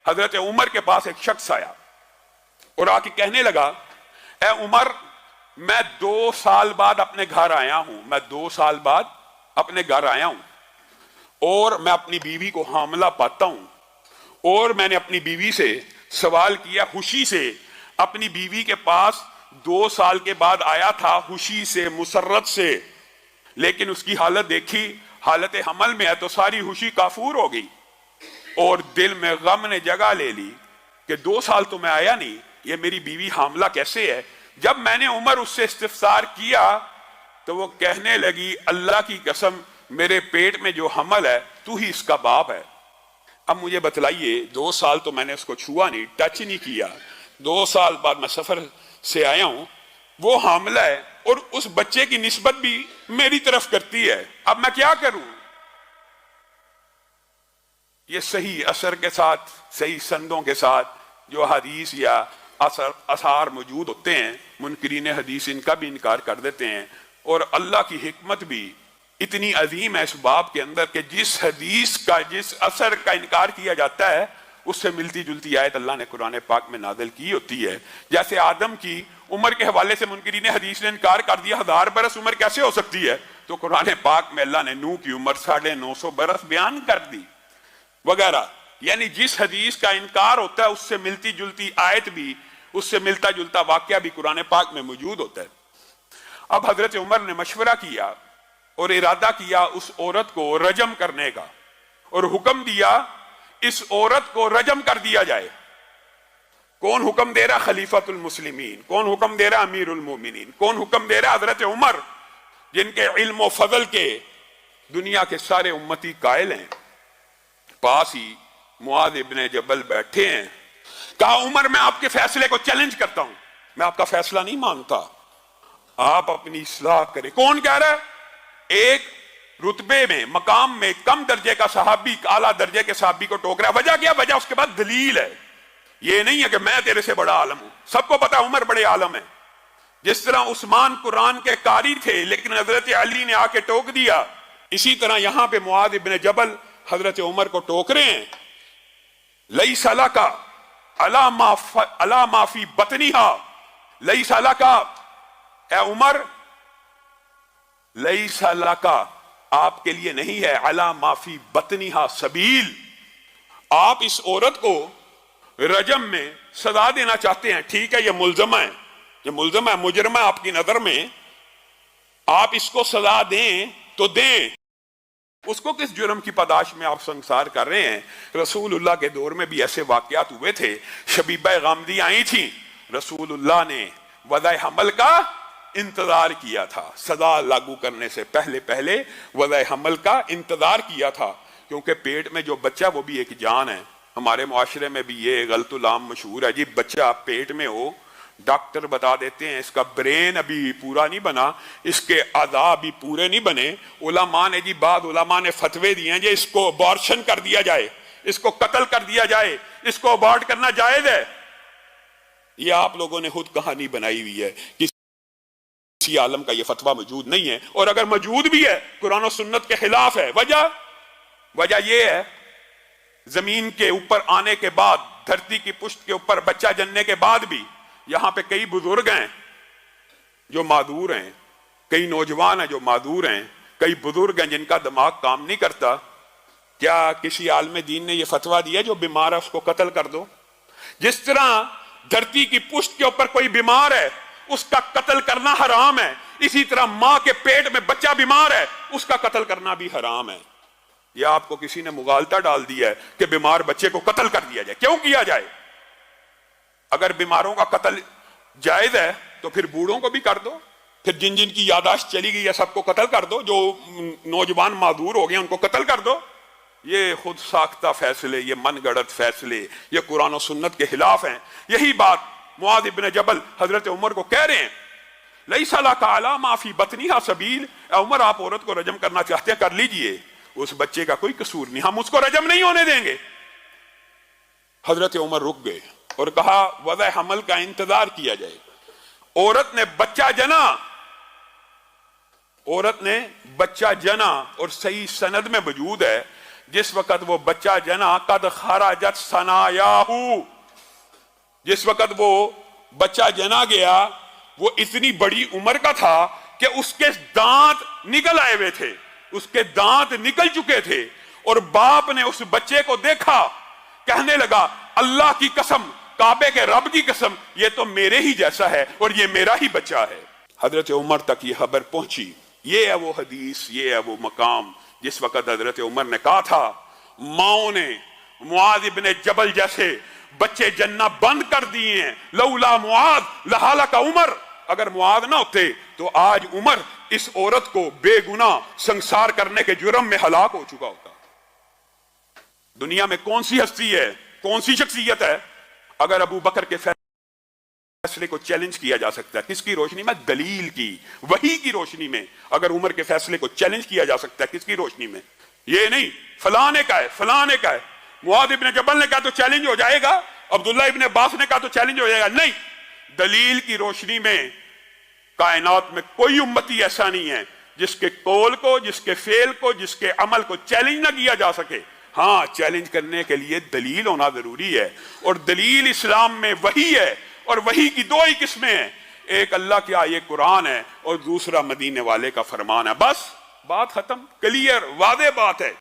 हजरत उमर के पास एक शख्स आया और आके कहने लगा, ए उमर, मैं 2 साल बाद अपने घर आया हूं, मैं 2 साल बाद अपने घर आया हूं और मैं अपनी बीवी को हामला पाता हूं और मैंने अपनी बीवी से सवाल किया, खुशी से अपनी बीवी के पास 2 साल के बाद आया था, खुशी से, मुसर्रत से, लेकिन उसकी हालत देखी, हालत हमल में है तो सारी खुशी काफूर हो गई और दिल में गम ने जगह ले ली कि 2 साल तो मैं आया नहीं, ये मेरी बीवी हामला कैसे है। जब मैंने उमर उससे इस्तिफसार किया तो वो कहने लगी, अल्लाह की कसम, मेरे पेट में जो हमल है तू ही इसका बाप है। अब मुझे बतलाइए, 2 साल तो मैंने उसको छुआ नहीं, टच नहीं किया, 2 साल बाद मैं सफर से आया हूं, वो हामला है और उस बच्चे की निस्बत भी मेरी तरफ करती है, अब मैं क्या करूं। ये सही असर के साथ, सही संदों के साथ जो हदीस या असार मौजूद होते हैं, मुनकरीन हदीस इनका भी इनकार कर देते हैं। और अल्लाह की हिकमत भी इतनी अजीम है इस बाब के अंदर कि जिस हदीस का, जिस असर का इनकार किया जाता है उससे मिलती जुलती आयत अल्लाह ने कुरान पाक में नादिल की होती है। जैसे आदम की उम्र के हवाले से मुनकरीन हदीस ने इनकार कर दिया, 1000 बरस उम्र कैसे हो सकती है, तो कुरान पाक में अल्लाह ने नूह की उम्र 950 बरस बयान कर दी वगैरह। यानी जिस हदीस का इनकार होता है उससे मिलती जुलती आयत भी, उससे मिलता जुलता वाक्या भी कुरान पाक में मौजूद होता है। अब हजरत उमर ने मशवरा किया और इरादा किया उस औरत को रजम करने का और हुक्म दिया इस औरत को रजम कर दिया जाए। कौन हुक्म दे रहा? खलीफतुल मुस्लिमीन। कौन हुक्म दे रहा? अमीरुल मोमिनीन। कौन हुक्म दे रहा? हजरत उमर, जिनके इल्म और फजल के दुनिया के सारे उम्मती कायल हैं। पास ही मुआज इब्ने जबल बैठे हैं। कहा, उमर, मैं आपके फैसले को चैलेंज करता हूं, मैं आपका फैसला नहीं मानता, आप अपनी इस्लाह करें। कौन कह रहा है? एक रुतबे में, मकाम में कम दर्जे का सहाबी आला दर्जे के सहाबी को टोक रहा है। वजह क्या? वजह उसके बाद दलील है। ये नहीं है कि मैं तेरे से बड़ा आलम हूं, सबको पता उमर बड़े आलम है। जिस तरह उस्मान कुरान के कारी थे लेकिन हजरत अली ने आके टोक दिया, इसी तरह यहां पे मुआद इब्ने जबल हजरत उमर को टोक रहे हैं। लई सला का अला माफी बतनीहा, लई सला का, ए उमर, लई सला का आपके लिए नहीं है, अला माफी बतनीहा सबील। आप इस औरत को रजम में सजा देना चाहते हैं, ठीक है, ये मुलजमा है, ये मुलजमा है, मुजरमा आपकी नजर में, आप इसको सजा दें तो दें। उसको किस जुर्म की पदाश में आप संसार कर रहे हैं? रसूलुल्लाह के दौर में भी ऐसे वाकयात हुए थे। शबीबा गामदी आई थी, रसूलुल्लाह ने वदा हमल का इंतजार किया था, सजा लागू करने से पहले पहले वदा हमल का इंतजार किया था, क्योंकि पेट में जो बच्चा वो भी एक जान है। हमारे मुआशरे में भी ये गलतुल आम मशहूर है जी, बच्चा पेट में हो, डॉक्टर बता देते हैं इसका ब्रेन अभी पूरा नहीं बना, इसके आधा भी पूरे नहीं बने। उलमा ने जी, बाद उलमा ने फतवे दिए हैं जी, इसको अबॉर्शन कर दिया जाए, इसको कत्ल कर दिया जाए, इसको अबॉर्ट करना जायज है। ये आप लोगों ने खुद कहानी बनाई हुई है, किसी आलम का ये फतवा मौजूद नहीं है, और अगर मौजूद भी है कुरान और सुन्नत के खिलाफ है। वजह यह है, जमीन के ऊपर आने के बाद, धरती की पुष्ट के ऊपर बच्चा जनने के बाद भी यहां पे कई बुजुर्ग हैं जो मादूर हैं, कई नौजवान हैं जो मादूर हैं, कई बुजुर्ग हैं जिनका दिमाग काम नहीं करता। क्या किसी आलम दीन ने यह फतवा दिया जो बीमार है उसको कत्ल कर दो? जिस तरह धरती की पुष्ट के ऊपर कोई बीमार है उसका कत्ल करना हराम है, इसी तरह मां के पेट में बच्चा बीमार है उसका कत्ल करना भी हराम है। यह आपको किसी ने मुगालता डाल दिया है कि बीमार बच्चे को कत्ल कर दिया जाए। क्यों किया जाए? अगर बीमारों का कत्ल जायज है तो फिर बूढ़ों को भी कर दो, फिर जिन जिन की यादाश्त चली गई है सबको कत्ल कर दो, जो नौजवान मादूर हो गए उनको कत्ल कर दो। ये खुद साख्ता फैसले, ये मनगढ़ंत फैसले, ये कुरान और सुन्नत के खिलाफ हैं। यही बात मुआद इब्ने जबल हजरत उमर को कह रहे हैं, लैसा लका अला माफी बतनीहा सबील। उमर, आप औरत को रजम करना चाहते हैं, कर लीजिए, उस बच्चे का कोई कसूर नहीं, हम उसको रजम नहीं होने देंगे। हजरत उमर रुक गए और कहा, वदा हमल का इंतजार किया जाए। औरत ने बच्चा जना, औरत ने बच्चा जना, और सही सनद में मौजूद है जिस वक्त वो बच्चा जना कद खराजत सनायाहू, जिस वक्त वो बच्चा जना गया वो इतनी बड़ी उम्र का था कि उसके दांत निकल आए हुए थे, उसके दांत निकल चुके थे। और बाप ने उस बच्चे को देखा, कहने लगा अल्लाह की कसम, काबे के रब की कसम, ये तो मेरे ही जैसा है और ये मेरा ही बच्चा है। हजरत उमर तक ये खबर पहुंची। ये है वो हदीस, ये है वो मकाम जिस वक्त हजरत उमर ने कहा था, माओ ने मुआज इब्ने जबल जैसे बच्चे जन्ना बंद कर दिए हैं, लौला मुआज लहाला का उमर, अगर मुआज ना होते तो आज उमर इस औरत को बेगुनाह संसार करने के जुर्म में हलाक हो चुका होता। दुनिया में कौन सी हस्ती है, कौन सी शख्सियत है, अगर अबू बकर के फैसले को चैलेंज किया जा सकता है, किसकी रोशनी में? दलील की, वही की रोशनी में। अगर उमर के फैसले को चैलेंज किया जा सकता है, किसकी रोशनी में? ये नहीं फलाने का है, फलाने का है। मुआद इब्ने जबल ने कहा तो चैलेंज हो जाएगा, अब्दुल्ला इब्ने अब्बास ने कहा तो चैलेंज हो जाएगा, नहीं, दलील की रोशनी में। कायनात में कोई उम्मती ऐसा नहीं है जिसके कौल को, जिसके फेल को, जिसके अमल को चैलेंज ना किया जा सके। हाँ, चैलेंज करने के लिए दलील होना जरूरी है, और दलील इस्लाम में वही है, और वही की दो ही किस्में हैं, एक अल्लाह की आयत कुरान है और दूसरा मदीने वाले का फरमान है। बस बात खत्म, क्लियर वादे बात है।